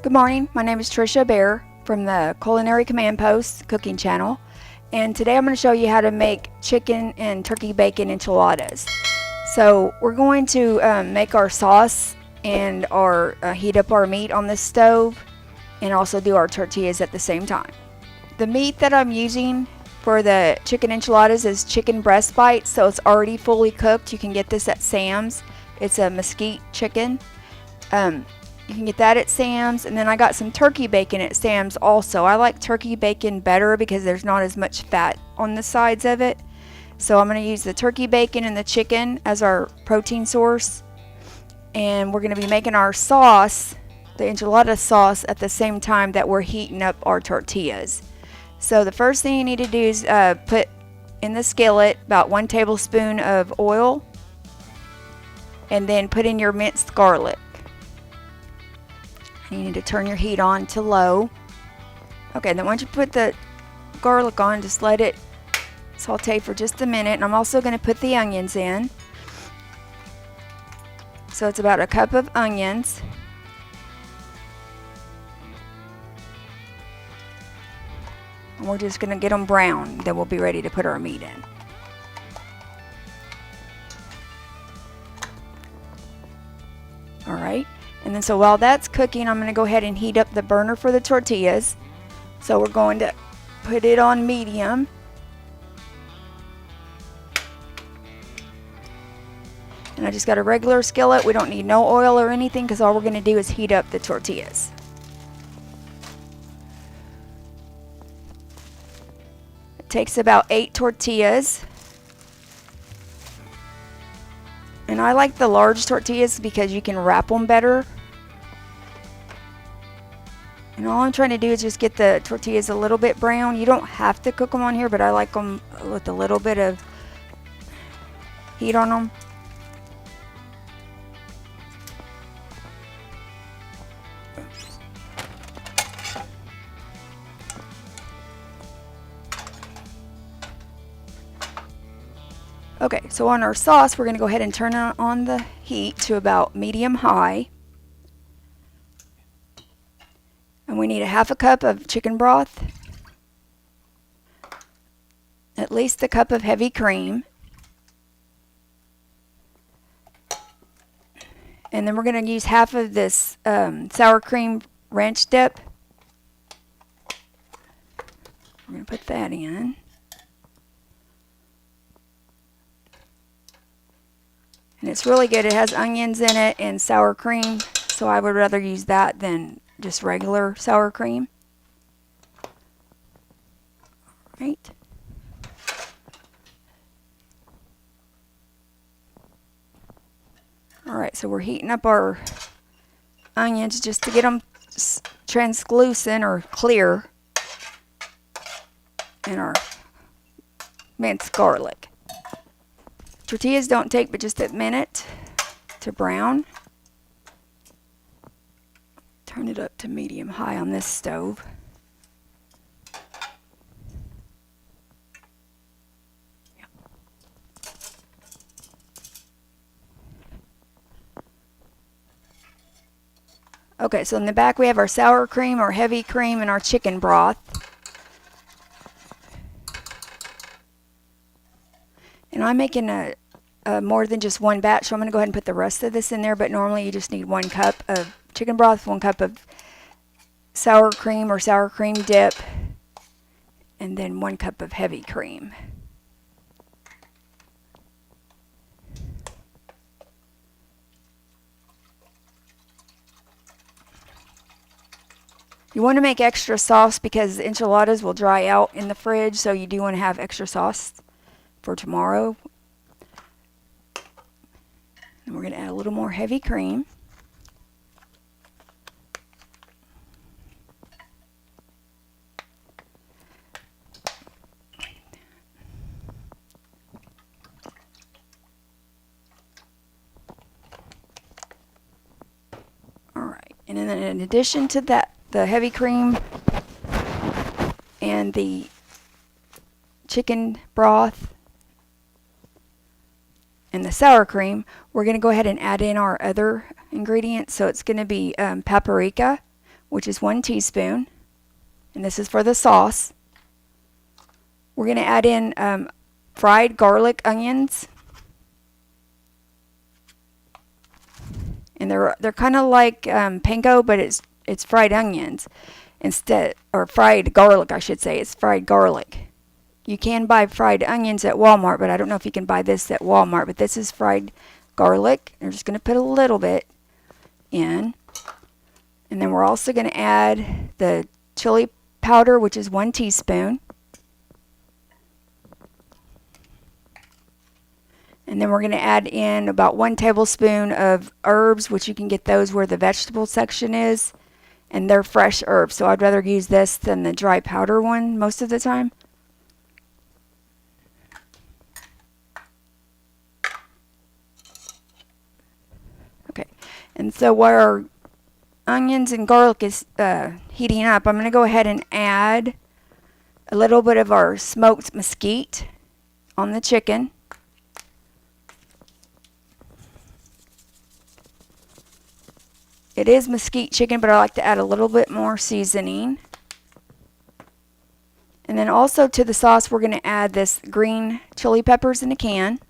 Good morning, my name is Trisha Bear from the Culinary Command Post cooking channel, and today I'm going to show you how to make chicken and turkey bacon enchiladas. So we're going to make our sauce and heat up our meat on the stove and also do our tortillas at the same time. The meat that I'm using for the chicken enchiladas is chicken breast bites, so it's already fully cooked. You can get this at Sam's. It's a mesquite chicken. You can get that at Sam's, and then I got some turkey bacon at Sam's also. I like turkey bacon better because there's not as much fat on the sides of it. So I'm going to use the turkey bacon and the chicken as our protein source. And we're going to be making our sauce, the enchilada sauce, at the same time that we're heating up our tortillas. So the first thing you need to do is put in the skillet about 1 tablespoon of oil, and then put in your minced garlic. You need to turn your heat on to low. Okay, then once you put the garlic on, just let it saute for just a minute. And I'm also going to put the onions in. So it's about a cup of onions. And we're just going to get them brown. Then we'll be ready to put our meat in. All right. And then so while that's cooking, I'm going to go ahead and heat up the burner for the tortillas. So we're going to put it on medium. And I just got a regular skillet. We don't need no oil or anything because all we're going to do is heat up the tortillas. It takes about 8 tortillas. And I like the large tortillas because you can wrap them better. And all I'm trying to do is just get the tortillas a little bit brown. You don't have to cook them on here, but I like them with a little bit of heat on them. Okay, so on our sauce, we're going to go ahead and turn on the heat to about medium-high. And we need a half a cup of chicken broth, at least a cup of heavy cream, and then we're going to use half of this sour cream ranch dip. We're going to put that in. And it's really good. It has onions in it and sour cream, so I would rather use that than just regular sour cream. Right. Alright, so we're heating up our onions just to get them translucent or clear, and our minced garlic. Tortillas don't take but just a minute to brown. Turn it up to medium-high on this stove. Yep. Okay, so in the back we have our sour cream, our heavy cream, and our chicken broth. And I'm making a more than just one batch, so I'm going to go ahead and put the rest of this in there, but normally you just need 1 cup of chicken broth, 1 cup of sour cream or sour cream dip, and then 1 cup of heavy cream. You want to make extra sauce because enchiladas will dry out in the fridge, so you do want to have extra sauce for tomorrow. And we're going to add a little more heavy cream. Alright, and then in addition to that, the heavy cream and the chicken broth and the sour cream, we're going to go ahead and add in our other ingredients. So it's going to be paprika, which is 1 teaspoon, and this is for the sauce. We're going to add in fried garlic onions, and they're kind of like panko, but it's fried onions instead, or fried garlic, I should say. It's fried garlic. You can buy fried onions at Walmart, but I don't know if you can buy this at Walmart. But this is fried garlic. We're just going to put a little bit in. And then we're also going to add the chili powder, which is 1 teaspoon. And then we're going to add in about 1 tablespoon of herbs, which you can get those where the vegetable section is. And they're fresh herbs, so I'd rather use this than the dry powder one most of the time. Okay, and so while our onions and garlic is heating up, I'm going to go ahead and add a little bit of our smoked mesquite on the chicken. It is mesquite chicken, but I like to add a little bit more seasoning. And then also to the sauce, we're going to add this green chili peppers in a can.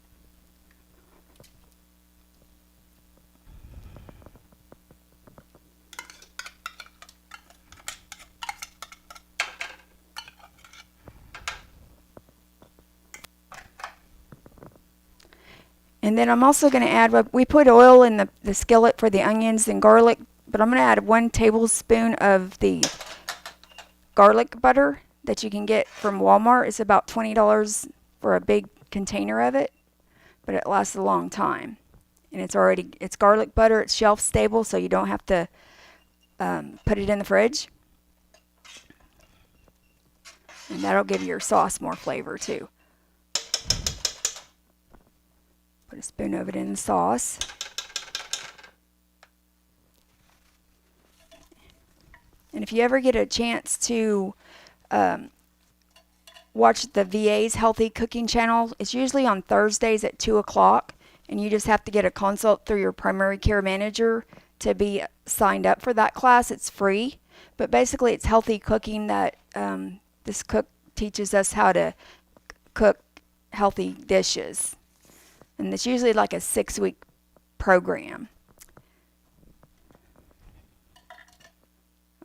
And then I'm also going to add, we put oil in the skillet for the onions and garlic, but I'm going to add 1 tablespoon of the garlic butter that you can get from Walmart. It's about $20 for a big container of it, but it lasts a long time. And it's garlic butter, it's shelf stable, so you don't have to put it in the fridge. And that'll give your sauce more flavor too. Put a spoon of it in the sauce. And if you ever get a chance to watch the VA's Healthy Cooking channel, it's usually on Thursdays at 2 o'clock, and you just have to get a consult through your primary care manager to be signed up for that class. It's free, but basically it's healthy cooking that this cook teaches us how to cook healthy dishes. And it's usually like a 6-week program.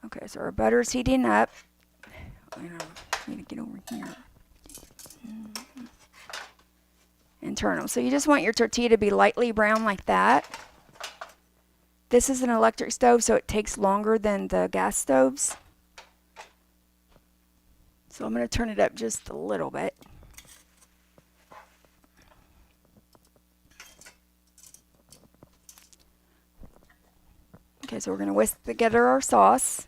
Okay, so our butter's heating up. I need to get over here. And turn them. So you just want your tortilla to be lightly brown like that. This is an electric stove, so it takes longer than the gas stoves. So I'm going to turn it up just a little bit. Okay, so we're going to whisk together our sauce.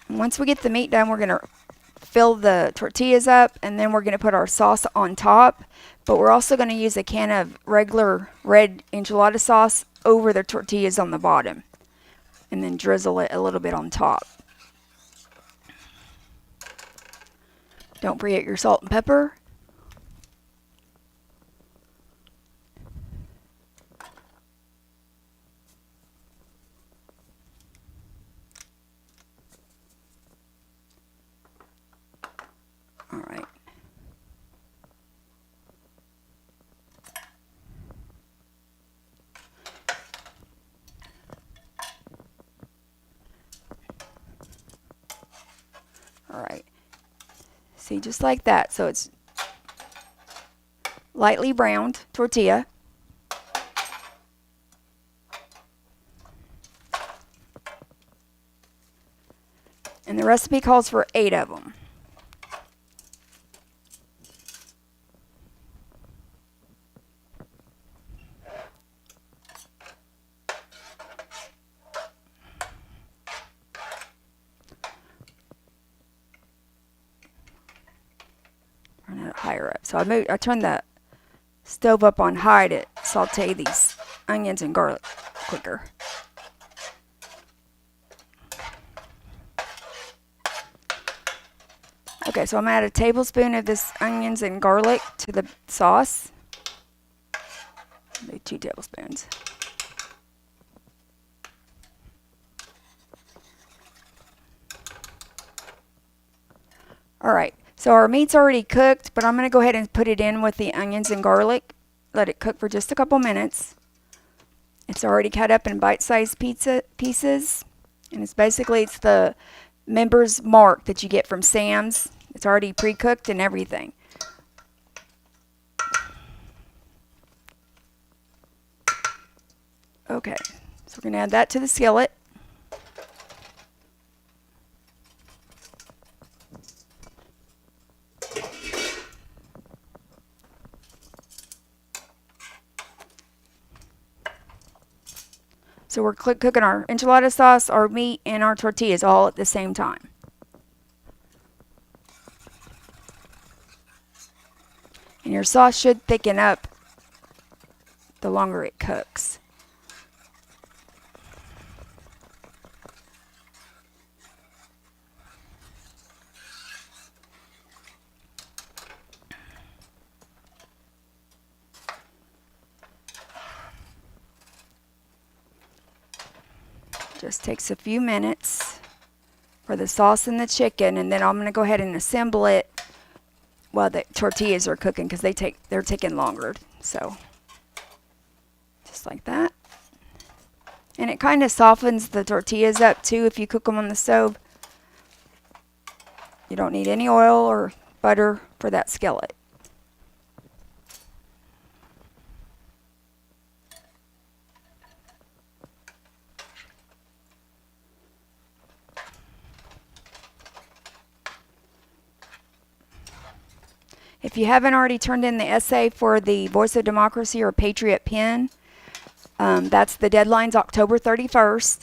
And once we get the meat done, we're going to fill the tortillas up, and then we're going to put our sauce on top. But we're also going to use a can of regular red enchilada sauce over the tortillas on the bottom, and then drizzle it a little bit on top. Don't forget your salt and pepper. All right. All right. See, just like that. So it's lightly browned tortilla. And the recipe calls for 8 of them. Turn it higher up. So I turned the stove up on high to saute these onions and garlic quicker. Okay, so I'm going to add a tablespoon of this onions and garlic to the sauce. do 2 tablespoons. Alright, so our meat's already cooked, but I'm going to go ahead and put it in with the onions and garlic. Let it cook for just a couple minutes. It's already cut up in bite-sized pieces. And it's the Members Mark that you get from Sam's. It's already pre-cooked and everything. Okay, so we're going to add that to the skillet. So we're cooking our enchilada sauce, our meat, and our tortillas all at the same time. And your sauce should thicken up the longer it cooks. Just takes a few minutes for the sauce and the chicken, and then I'm going to go ahead and assemble it while the tortillas are cooking because they're taking longer. So just like that. And it kind of softens the tortillas up too if you cook them on the stove. You don't need any oil or butter for that skillet. If you haven't already turned in the essay for the Voice of Democracy or Patriot Pen, that's the deadline's October 31st.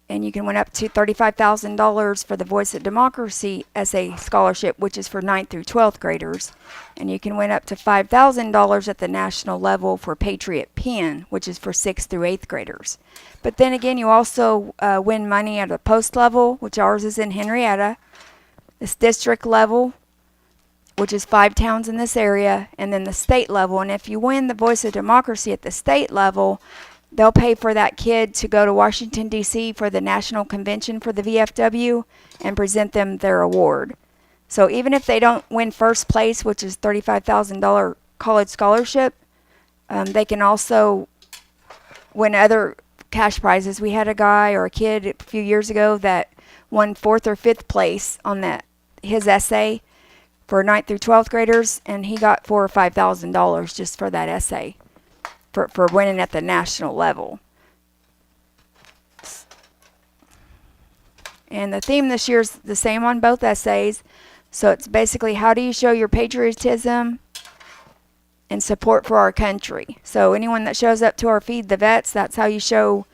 And you can win up to $35,000 for the Voice of Democracy essay scholarship, which is for 9th through 12th graders. And you can win up to $5,000 at the national level for Patriot Pen, which is for 6th through 8th graders. But then again, you also win money at a post level, which ours is in Henrietta. This district level, which is 5 towns in this area, and then the state level. And if you win the Voice of Democracy at the state level, they'll pay for that kid to go to Washington, D.C. for the national convention for the VFW and present them their award. So even if they don't win first place, which is $35,000 college scholarship, they can also win other cash prizes. We had a guy or a kid a few years ago that won 4th or 5th place on his essay for 9th through 12th graders, and he got $4,000 or $5,000 just for that essay for winning at the national level. And the theme this year is the same on both essays. So it's basically, how do you show your patriotism and support for our country? So anyone that shows up to our Feed the Vets, that's how you show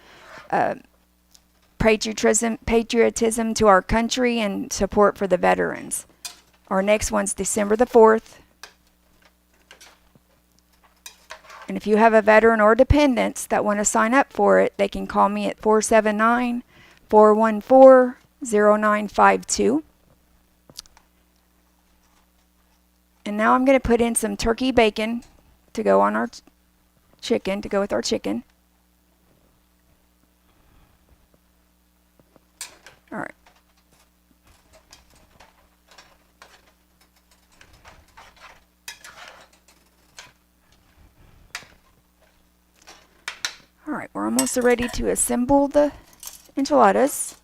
patriotism to our country and support for the veterans. Our next one's December the 4th. And if you have a veteran or dependents that want to sign up for it, they can call me at 479-414-0952. And now I'm going to put in some turkey bacon to go on our chicken, to go with our chicken. All right. All right, we're almost ready to assemble the enchiladas.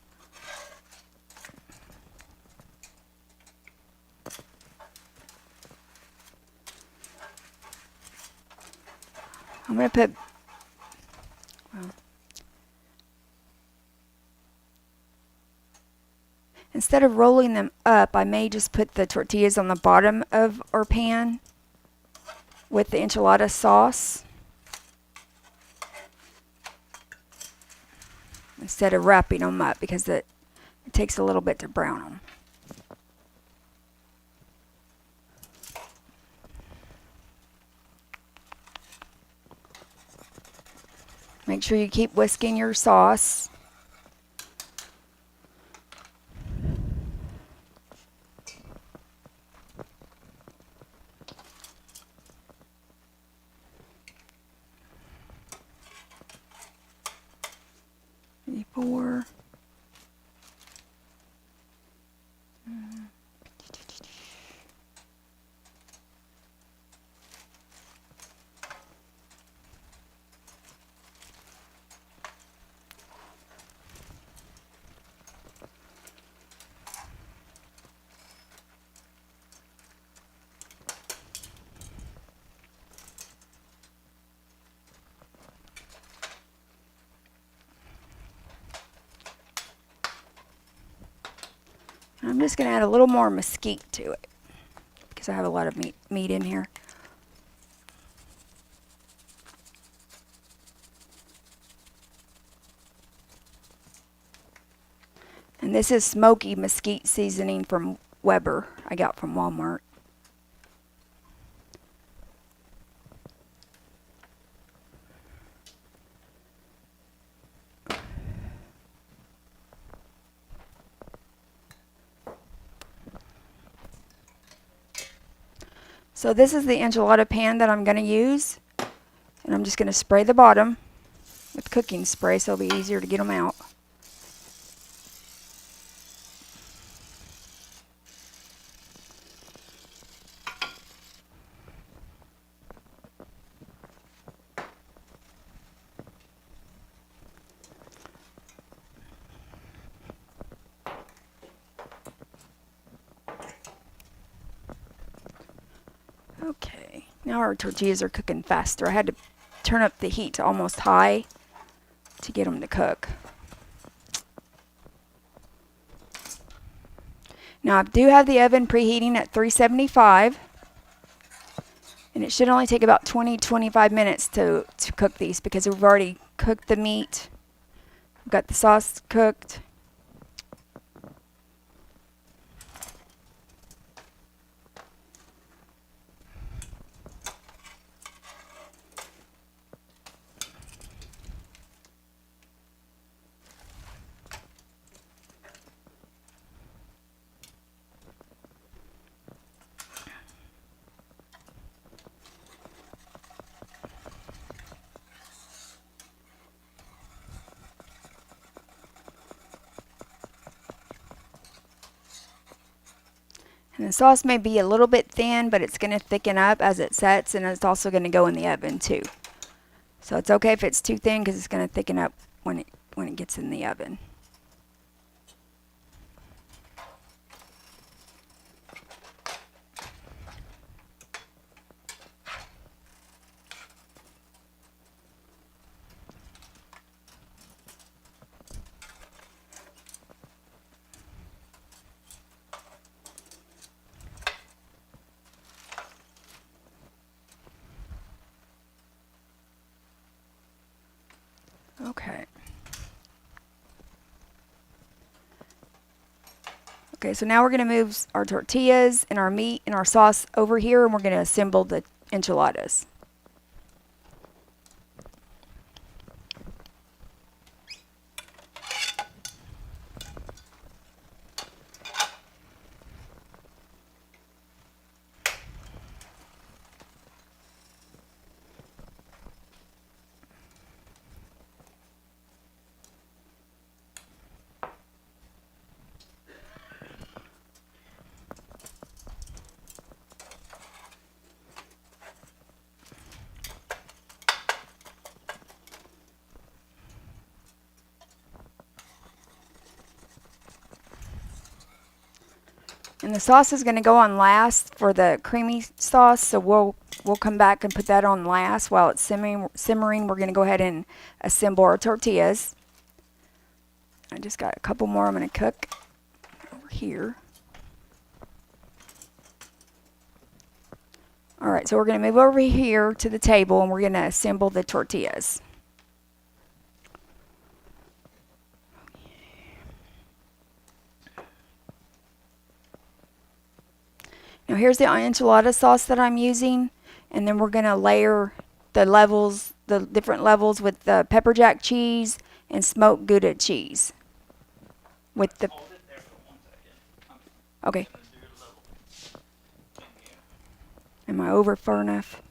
I'm going to put, instead of rolling them up, I may just put the tortillas on the bottom of our pan with the enchilada sauce, instead of wrapping them up, because it takes a little bit to brown them. Make sure you keep whisking your sauce. 3, 4. I'm just going to add a little more mesquite to it because I have a lot of meat in here. And this is smoky mesquite seasoning from Weber I got from Walmart. So this is the enchilada pan that I'm going to use. And I'm just going to spray the bottom with cooking spray so it'll be easier to get them out. Okay, now our tortillas are cooking faster. I had to turn up the heat to almost high to get them to cook. Now I do have the oven preheating at 375, and it should only take about 20-25 minutes to cook these because we've already cooked the meat. We've got the sauce cooked. And the sauce may be a little bit thin, but it's going to thicken up as it sets, and it's also going to go in the oven too. So it's okay if it's too thin because it's going to thicken up when it gets in the oven. Okay. Okay, so now we're going to move our tortillas and our meat and our sauce over here, and we're going to assemble the enchiladas. And the sauce is going to go on last for the creamy sauce, so we'll come back and put that on last while it's simmering. We're going to go ahead and assemble our tortillas. I just got a couple more I'm going to cook over here. Alright, so we're going to move over here to the table and we're going to assemble the tortillas. Now here's the enchilada sauce that I'm using, and then we're going to layer the different levels with the pepper jack cheese and smoked gouda cheese. With the okay. Am I over far enough?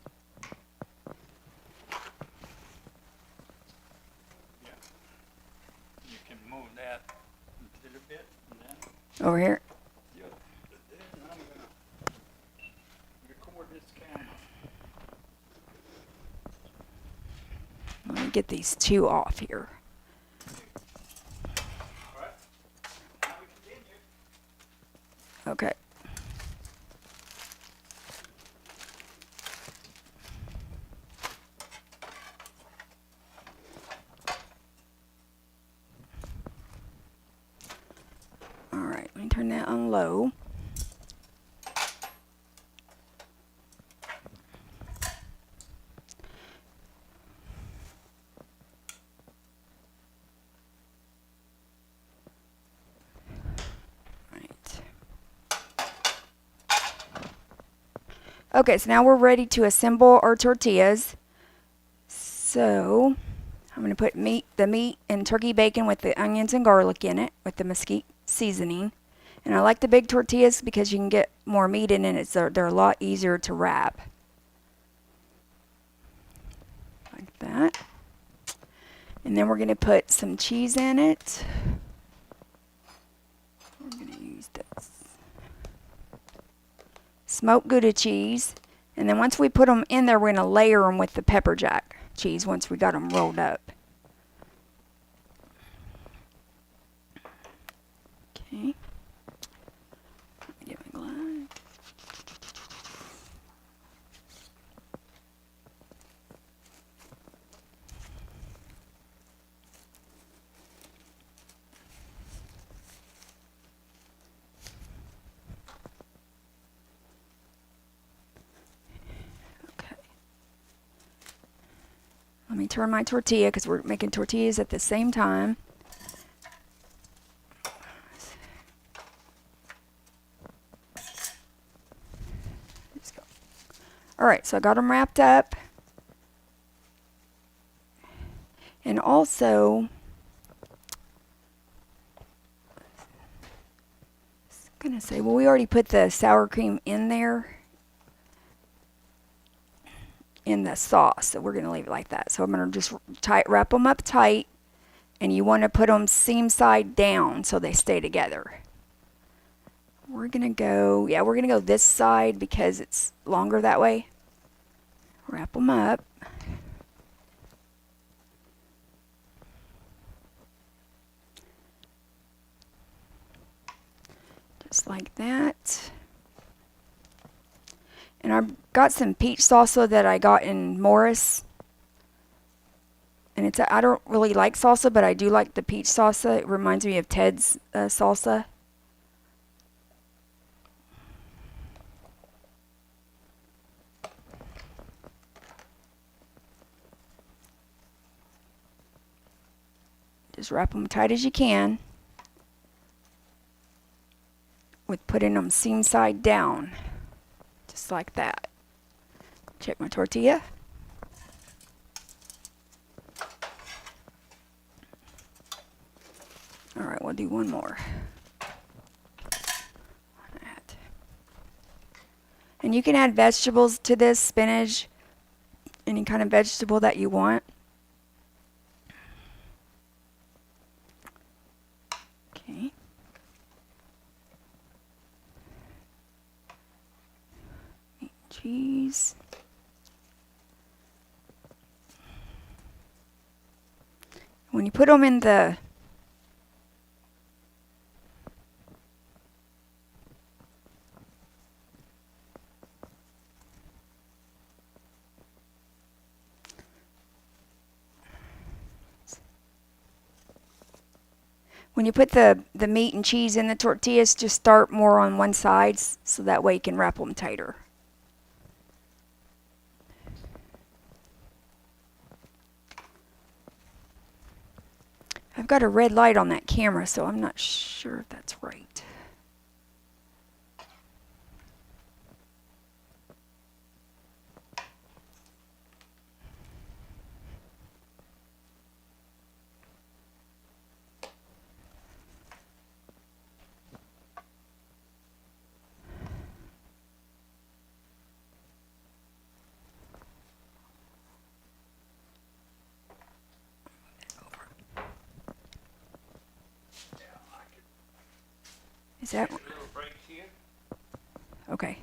Over here. Yep. Then I'm gonna record this camera. Let me get these two off here. All right. Now we continue. Okay. All right, let me turn that on low. Okay, so now we're ready to assemble our tortillas. So I'm going to put the meat and turkey bacon with the onions and garlic in it with the mesquite seasoning. And I like the big tortillas because you can get more meat in it. They're a lot easier to wrap. Like that. And then we're going to put some cheese in it. We're going to use this smoked gouda cheese. And then once we put them in there, we're going to layer them with the pepper jack cheese once we got them rolled up. Okay. Get my glove. Okay. Let me turn my tortilla because we're making tortillas at the same time. Alright, so I got them wrapped up. And also, I was going to say, well, we already put the sour cream in there in the sauce, so we're going to leave it like that. So I'm going to just wrap them up tight, and you want to put them seam side down so they stay together. We're going to go this side because it's longer that way. Wrap them up. Just like that. And I've got some peach salsa that I got in Morris. And I don't really like salsa, but I do like the peach salsa. It reminds me of Ted's salsa. Just wrap them tight as you can with putting them seam side down, just like that. Check my tortilla. All right, we'll do one more. And you can add vegetables to this, spinach, any kind of vegetable that you want. Okay. Cheese. When you put them in the meat and cheese in the tortillas, just start more on one side so that way you can wrap them tighter. I've got a red light on that camera, so I'm not sure if that's right. Is that Little break here. okay?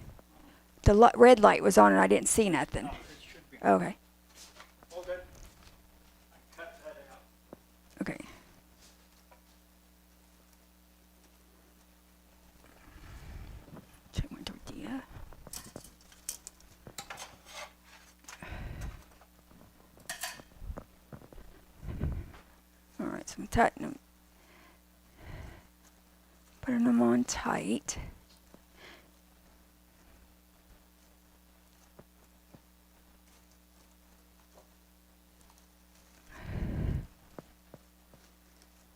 The red light was on and I didn't see nothing. No, it should be. Okay. Hold it. I cut that out. Okay. Check my tortilla. All right, so I'm tightening them. Putting them on tight.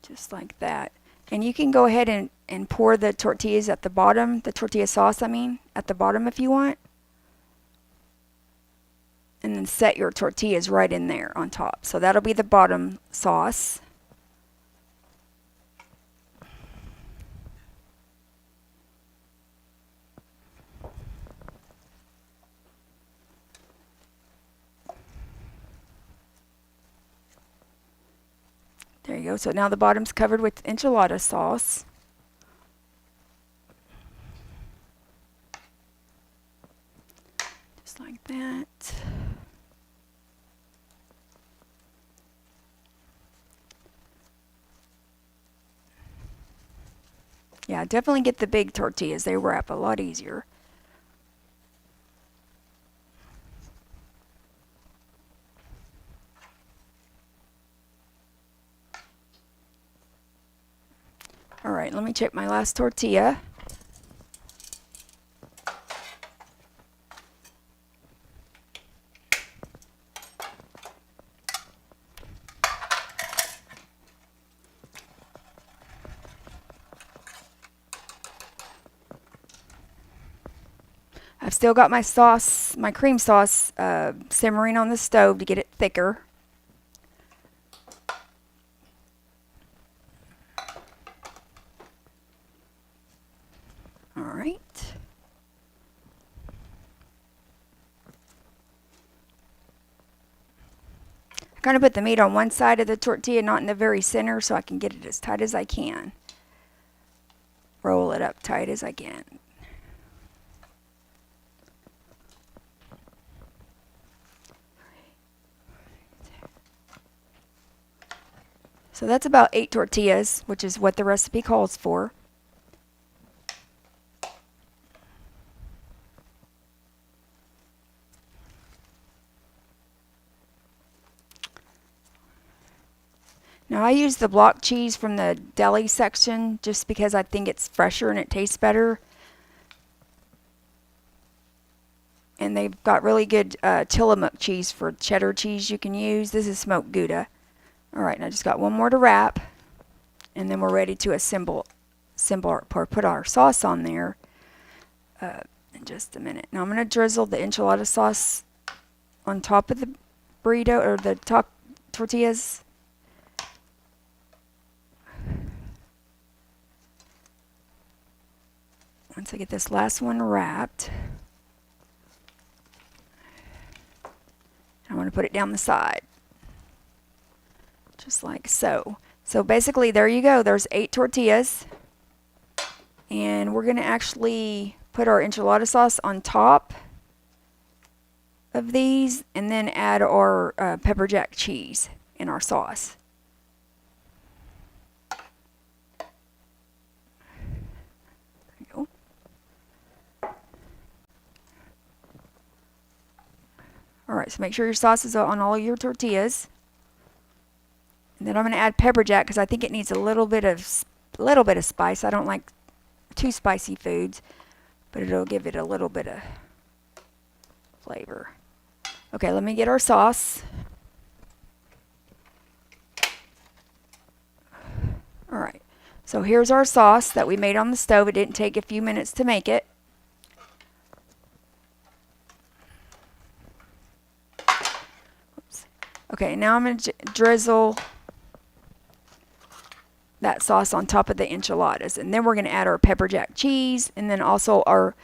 Just like that. And you can go ahead and pour the tortillas at the bottom, the tortilla sauce, I mean, at the bottom if you want. And then set your tortillas right in there on top. So that'll be the bottom sauce. There you go. So now the bottom's covered with enchilada sauce. Just like that. Yeah, definitely get the big tortillas. They wrap a lot easier. All right, let me check my last tortilla. I've still got my sauce, my cream sauce, simmering on the stove to get it thicker. All right. I kind of put the meat on one side of the tortilla, not in the very center, so I can get it as tight as I can. Roll it up tight as I can. So that's about 8 tortillas, which is what the recipe calls for. Now I use the block cheese from the deli section just because I think it's fresher and it tastes better. And they've got really good Tillamook cheese for cheddar cheese you can use. This is smoked gouda. All right, and I just got one more to wrap, and then we're ready to assemble or put our sauce on there in just a minute. Now I'm going to drizzle the enchilada sauce on top of the burrito or the tortillas. Once I get this last one wrapped, I want to put it down the side. Just like so. So basically, there you go. There's 8 tortillas. And we're going to actually put our enchilada sauce on top of these and then add our pepper jack cheese in our sauce. There you go. Alright, so make sure your sauce is on all your tortillas. And then I'm going to add pepper jack because I think it needs a little bit of spice. I don't like too spicy foods, but it'll give it a little bit of flavor. Okay, let me get our sauce. All right, so here's our sauce that we made on the stove. It didn't take a few minutes to make it. Oops. Okay, now I'm going to drizzle that sauce on top of the enchiladas, and then we're going to add our pepper jack cheese and then also our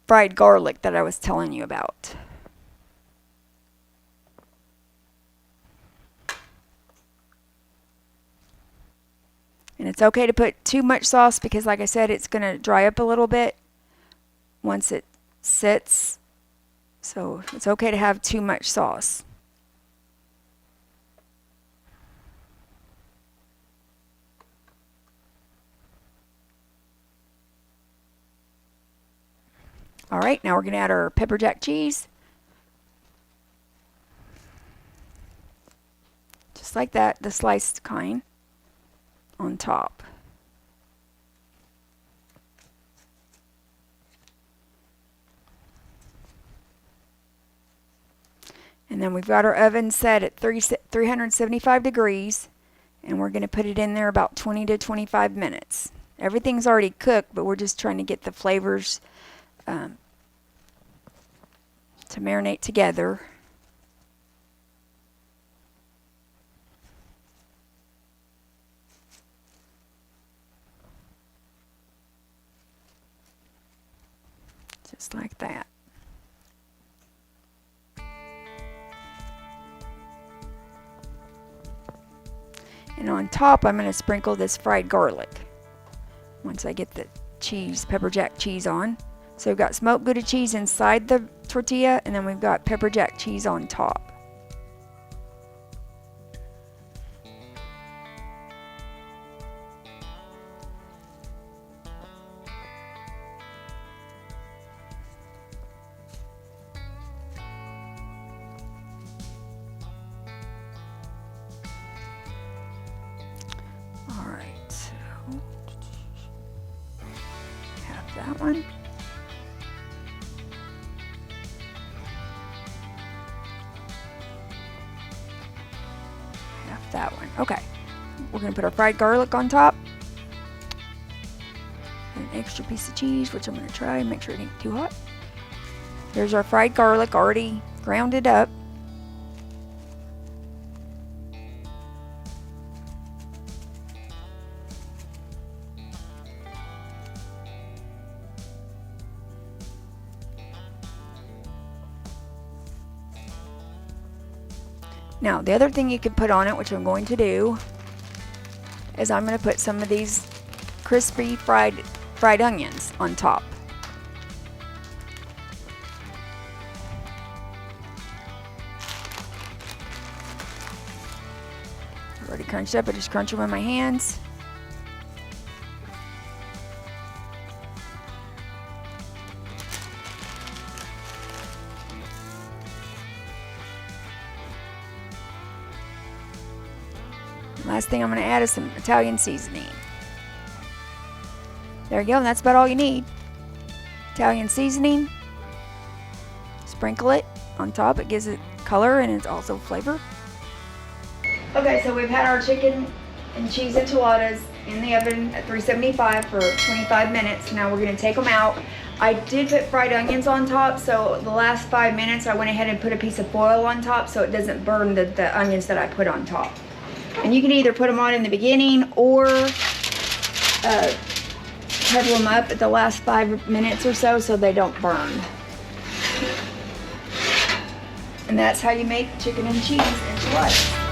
fried garlic that I was telling you about. And It's okay to put too much sauce because, like I said, it's going to dry up a little bit once it sits. So it's okay to have too much sauce. All right, now we're going to add our pepper jack cheese. Just like that, the sliced kind on top. And then we've got our oven set at 375 degrees, and we're going to put it in there about 20 to 25 minutes. Everything's already cooked, but we're just trying to get the flavors to marinate together. Just like that. And on top, I'm going to sprinkle this fried garlic once I get the cheese, pepper jack cheese on. So we've got smoked Gouda cheese inside the tortilla, and then we've got pepper jack cheese on top. All right, so have that one. That one. Okay. We're going to put our fried garlic on top. An extra piece of cheese, which I'm going to try and make sure it ain't too hot. There's our fried garlic already grounded up. Now, the other thing you could put on it, which I'm going to do, is I'm going to put some of these crispy fried onions on top. I've already crunched up. I just crunch them with my hands. Last thing I'm going to add is some Italian seasoning. There you go, and that's about all you need. Italian seasoning. Sprinkle it on top. It gives it color and it's also flavor. Okay, so we've had our chicken and cheese enchiladas in the oven at 375 for 25 minutes. Now we're going to take them out. I did put fried onions on top, so the last 5 minutes I went ahead and put a piece of foil on top so it doesn't burn the onions that I put on top. And you can either put them on in the beginning or cover them up at the last 5 minutes or so they don't burn. And that's how you make chicken and cheese enchiladas.